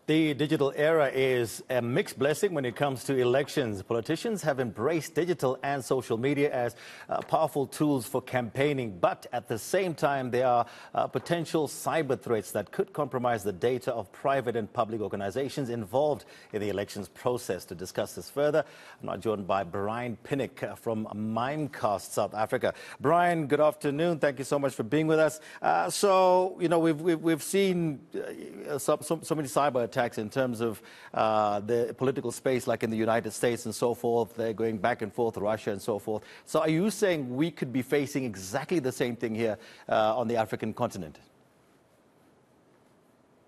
The digital era is a mixed blessing when it comes to elections. Politicians have embraced digital and social media as powerful tools for campaigning, but at the same time, there are potential cyber threats that could compromise the data of private and public organizations involved in the elections process. To discuss this further, I'm now joined by Pinnock from Mimecast South Africa. Brian, good afternoon. Thank you so much for being with us. We've seen so many cyber attacks in terms of the political space, like in the United States and so forth. They're going back and forth, Russia and so forth. So are you saying we could be facing exactly the same thing here on the African continent?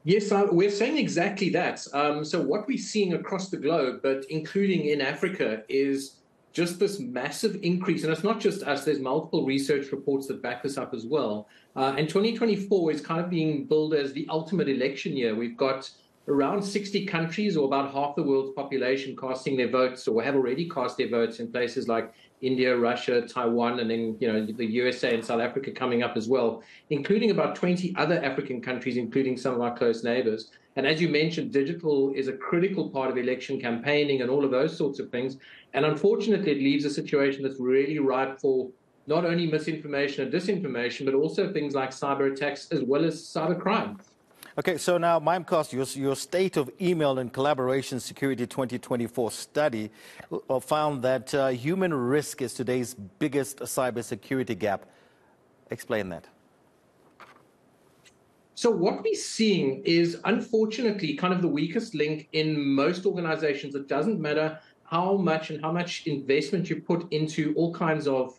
Yes, we're saying exactly that. So what we're seeing across the globe, but including in Africa, is just this massive increase. And it's not just us. There's multiple research reports that back this up as well. And 2024 is kind of being billed as the ultimate election year. We've got around 60 countries, or about half the world's population, casting their votes or have already cast their votes in places like India, Russia, Taiwan, and then the USA and South Africa coming up as well, including about 20 other African countries, including some of our close neighbors. And as you mentioned, digital is a critical part of election campaigning and all of those sorts of things. And unfortunately, it leaves a situation that's really ripe for not only misinformation and disinformation, but also things like cyber attacks as well as cyber crime. Okay, so now, Mimecast, your State of Email and Collaboration Security 2024 study found that human risk is today's biggest cybersecurity gap. Explain that. So what we're seeing is, unfortunately, kind of the weakest link in most organizations. It doesn't matter how much investment you put into all kinds of